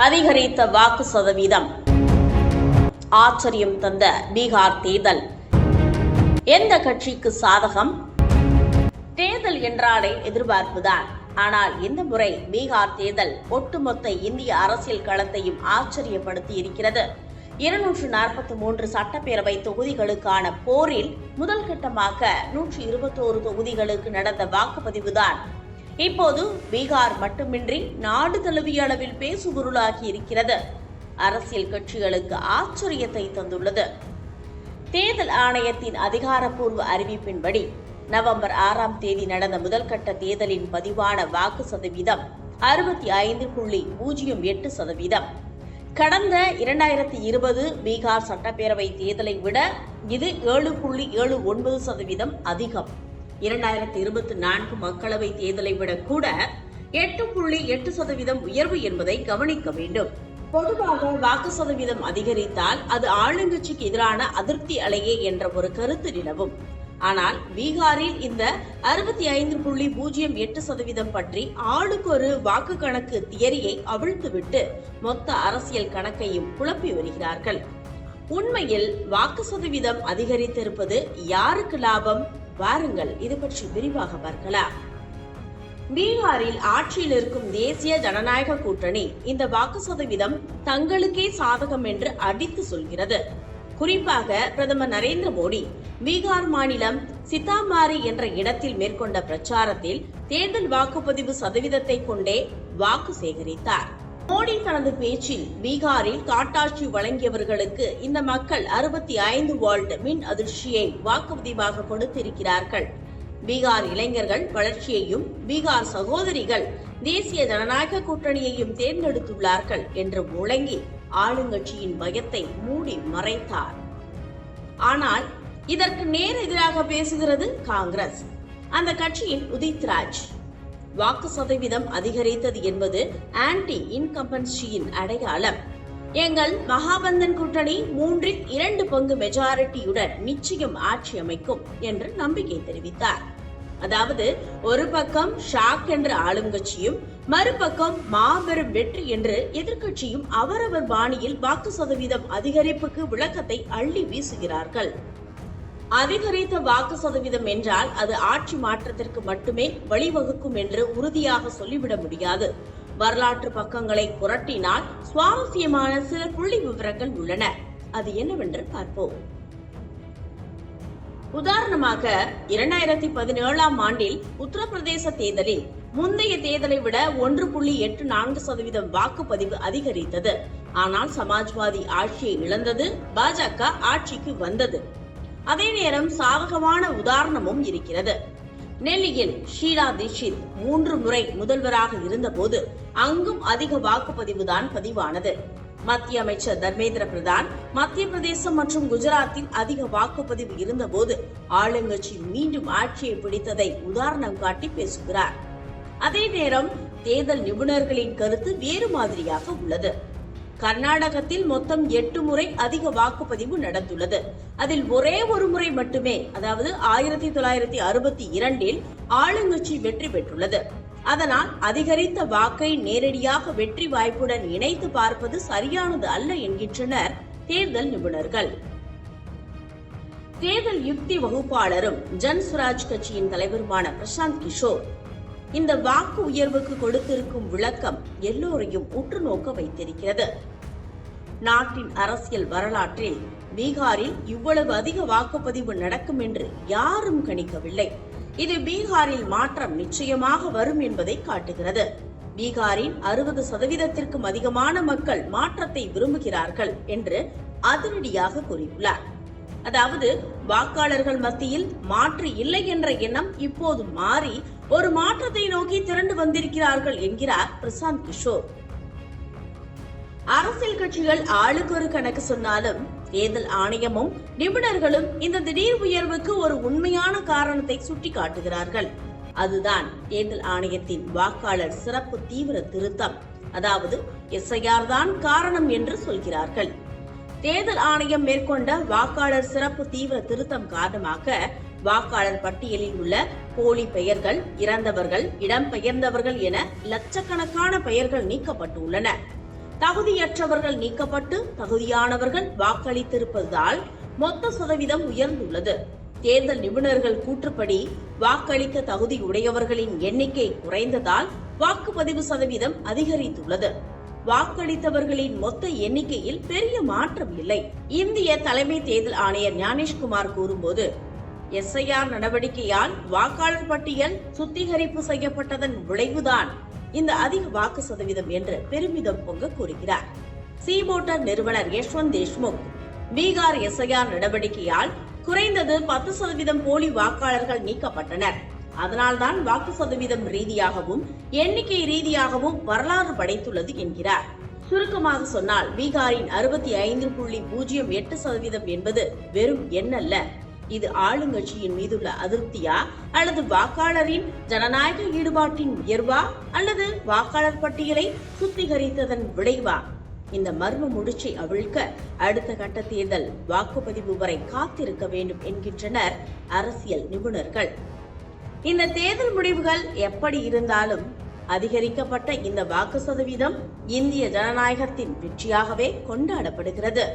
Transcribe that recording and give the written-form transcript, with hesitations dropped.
அதிகரித்த வாக்கு சதவீதம். ஆச்சரியம் தந்த பீகார் தேர்தல். எந்த கட்சிக்கு சாதகம்? தேர்தல் என்றாலே எதிர்பார்ப்புதான். ஆனால் இந்த முறை பீகார் தேர்தல் ஒட்டுமொத்த இந்திய அரசியல் களத்தையும் ஆச்சரியப்படுத்தி இருக்கிறது. 243 சட்டப்பேரவை தொகுதிகளுக்கான போரில் முதல் கட்டமாக 121 தொகுதிகளுக்கு நடந்த வாக்குப்பதிவுதான் இப்போது பீகார் மட்டுமின்றி நாடு தழுவிய அளவில் பேசுபொருளாகி இருக்கிறது. அரசியல் கட்சிகளுக்கு ஆச்சரியத்தை தந்துள்ளது. தேர்தல் ஆணையத்தின் அதிகாரப்பூர்வ அறிவிப்பின்படி நவம்பர் 6ஆம் தேதி நடந்த முதல் கட்ட தேர்தலின் பதிவான வாக்கு சதவீதம் 65.08%. கடந்த 2020 பீகார் சட்டப்பேரவை தேர்தலை விட இது 7.79% அதிகம். 2024 மக்களவை தேர்தலை விட கூட 8.8% உயர்வு என்பதை கவனிக்க வேண்டும். பொதுவாக வாக்கு சதவீதம் அதிகரித்தால் அது ஆளுங்கட்சிக்கு எதிரான அதிருப்தி அலையே என்ற ஒரு கருத்து நிலவும். ஆனால் பீகாரில் இந்த 65.08% பற்றி ஆளுக்கு ஒரு வாக்கு கணக்கு தியரியை அவிழ்த்துவிட்டு மொத்த அரசியல் கணக்கையும் குழப்பி வருகிறார்கள். உண்மையில் வாக்கு சதவீதம் அதிகரித்திருப்பது யாருக்கு லாபம்? வாருங்கள் இது பற்றி விரிவாக பார்க்கலாம். பீகாரில் ஆட்சியில் இருக்கும் தேசிய ஜனநாயக கூட்டணி இந்த வாக்கு சதவீதம் தங்களுக்கே சாதகம் என்று அடித்து சொல்கிறது. குறிப்பாக பிரதமர் நரேந்திர மோடி பீகார் மாநிலம் சித்தாமாரி என்ற இடத்தில் மேற்கொண்ட பிரச்சாரத்தில் தேர்தல் வாக்குப்பதிவு சதவீதத்தை கொண்டே வாக்கு சேகரித்தார். மோடி தனது பேச்சில் பீகாரில் காட்டாட்சி வழங்கியவர்களுக்கு இந்த மக்கள் 65 வோல்ட் மின் அதிர்ச்சியை வாக்குப்பதிவாக கொடுத்திருக்கிறார்கள். பீகார் இளைஞர்கள் வளர்ச்சியையும் பீகார் சகோதரிகள் தேசிய ஜனநாயக கூட்டணியையும் தேர்ந்தெடுத்துள்ளார்கள் என்று முழங்கி ஆளுங்கட்சியின் பயத்தை மூடி மறைத்தார். ஆனால் இதற்கு நேர் எதிராக பேசுகிறது காங்கிரஸ். அந்த கட்சியின் உதித் ராஜ் வாக்கு சதவீதம் அதிகரித்தது என்பது ஆன்டி இன்கம்பன்சியின் அடையாளம். எங்கள் மகாபந்தன் கூட்டணி 2/3 பங்கு மெஜாரிட்டியுடன் நிச்சயம் ஆட்சி அமைக்கும் என்று நம்பிக்கை தெரிவித்தார். அதாவது ஒரு பக்கம் ஷாக் என்ற ஆளுங்கட்சியும் மறுபக்கம் மாபெரும் வெற்றி என்று எதிர்க்கட்சியும் அவரவர் பாணியில் வாக்கு சதவீதம் அதிகரிப்புக்கு விளக்கத்தை அள்ளி வீசுகிறார்கள். அதிகரித்த வாக்கு சதவீதம் என்றால் அது ஆட்சி மாற்றத்திற்கு மட்டுமே வழிவகுக்கும் என்று உறுதியாக சொல்லிவிட முடியாது. வரலாற்று பக்கங்களை புரட்டினால் சுவாரஸ்யமான சில புள்ளி விவரங்கள் உள்ளன. அது என்னவென்று பார்ப்போம். உதாரணமாக 2017ஆம் ஆண்டில் உத்தரப்பிரதேச தேர்தலில் முந்தைய தேர்தலை விட 1.84% வாக்குப்பதிவு அதிகரித்தது. ஆனால் சமாஜ்வாதி ஆட்சியை இழந்தது, பாஜக ஆட்சிக்கு வந்தது. அதே நேரம் சாதகமான உதாரணமும் இருக்கிறது. டெல்லியில் ஷீலா தீட்சித் 3 முறை முதல்வராக இருந்தபோது அங்கும் அதிக வாக்குப்பதிவுதான் பதிவானது. மத்திய அமைச்சர் தர்மேந்திர பிரதான் மத்திய பிரதேசம் மற்றும் குஜராத்தில் அதிக வாக்குப்பதிவு இருந்தபோது ஆளுங்கட்சி மீண்டும் ஆட்சியை பிடித்ததை உதாரணம் காட்டி பேசுகிறார். அதே நேரம் தேர்தல் நிபுணர்களின் கருத்து வேறு மாதிரியாக உள்ளது. கர்நாடகத்தில் மொத்தம் 8 முறை அதிக வாக்குப்பதிவு நடந்துள்ளது. அதில் ஒரே ஒரு முறை மட்டுமே, அதாவது 1962இல் ஆளுங்கட்சி வெற்றி பெற்றுள்ளது. அதனால் அதிகரித்த வாக்கை நேரடியாக வெற்றி வாய்ப்புடன் இணைத்து பார்ப்பது சரியானது அல்ல என்கின்றனர் தேர்தல் நிபுணர்கள். தேர்தல் யுக்தி வகுப்பாளரும் ஜன்ஸ்வராஜ் கட்சியின் தலைவருமான பிரசாந்த் கிஷோர் இந்த வாக்கு உயர்வுக்கு கொடுத்திருக்கும் விளக்கம் எல்லோரையும் உற்று நோக்க வைத்திருக்கிறது. நாட்டின் அரசியல் வரலாற்றில் பீகாரில் இவ்வளவு அதிக வாக்குப்பதிவு நடக்கும் என்று யாரும் கணிக்கவில்லை. இது பீகாரில் மாற்றம் நிச்சயமாக வரும் என்பதை காட்டுகிறது. பீகாரின் 60%த்திற்கும் அதிகமான மக்கள் மாற்றத்தை விரும்புகிறார்கள் என்று அதிரடியாக கூறியுள்ளார். அதாவது வாக்காளர்கள் மத்தியில் மாற்று இல்லை என்ற எண்ணம் இப்போது மாறி ஒரு மாற்றத்தை நோக்கி திரண்டு வந்திருக்கிறார்கள் என்கிறார் பிரசாந்த் கிஷோர். அரசியல் கட்சிகள் ஆளுக்கு ஒரு கணக்கு சொன்னாலும் தேர்தல் ஆணையமும் நிபுணர்களும் இந்த திடீர் உயர்வுக்கு ஒரு உண்மையான காரணத்தை சுட்டிக்காட்டுகிறார்கள். அதுதான் தேர்தல் ஆணையத்தின் வாக்காளர் சிறப்பு தீவிர திருத்தம், அதாவது SIR தான் காரணம் என்று சொல்கிறார்கள். தேர்தல் ஆணையம் மேற்கொண்ட வாக்காளர் சிறப்பு தீவிர திருத்தம் காரணமாக வாக்காளர் பட்டியலில் உள்ள போலி பெயர்கள், இறந்தவர்கள், இடம்பெயர்ந்தவர்கள் என லட்சக்கணக்கான பெயர்கள் நீக்கப்பட்டுள்ளன. தகுதியற்றவர்கள் நீக்கப்பட்டு தகுதியானவர்கள் வாக்களித்திருப்பதால் மொத்த சதவீதம் உயர்ந்துள்ளது. தேர்தல் நிபுணர்கள் கூற்றுப்படி வாக்களிக்க தகுதியுடையவர்களின் எண்ணிக்கை குறைந்ததால் வாக்குப்பதிவு சதவீதம் அதிகரித்துள்ளது. வாக்களித்தவர்களின் மொத்த எண்ணிக்கையில் பெரிய மாற்றம் இல்லை. இந்திய தலைமை தேர்தல் ஆணையர் ஞானேஷ்குமார் கூறும்போது, எஸ்ஐஆர் நடவடிக்கையால் வாக்காளர் பட்டியல் சுத்திகரிப்பு செய்யப்பட்டதன் விளைவுதான் இந்த அதிக வாக்கு சதவீதம் என்று பெருமிதம் பொங்க கூறுகிறார். சி-மோட்டார் நிறுவனர் யஷ்வந்த் தேஷ்முக், பீகார் எஸ்ஐஆர் நடவடிக்கையால் குறைந்தது 10% போலி வாக்காளர்கள் நீக்கப்பட்டனர். அதனால்தான் வாக்கு சதவீதம் ரீதியாகவும் எண்ணிக்கை ரீதியாகவும் வரலாறு படைத்துள்ளது என்கிறார். சுருக்கமாக சொன்னால் பீகாரின் 65.08% என்பது வெறும் எண்ணல்ல. இது ஆளுங்கட்சியின் மீதுள்ள அதிருப்தியா, அல்லது வாக்காளரின் ஜனநாயக ஈடுபாட்டின் உயர்வா, அல்லது வாக்காளர் பட்டியலை சுத்திகரித்ததன் விளைவா? இந்த மர்ம முடிச்சை அவிழ்க்க அடுத்த கட்ட தேர்தல் வாக்குப்பதிவு வரை காத்திருக்க வேண்டும் என்கின்றனர் அரசியல் நிபுணர்கள். இந்த தேர்தல் முடிவுகள் எப்படி இருந்தாலும் அதிகரிக்கப்பட்ட இந்த வாக்கு சதவீதம் இந்திய ஜனநாயகத்தின் வெற்றியாகவே கொண்டாடப்படுகிறது.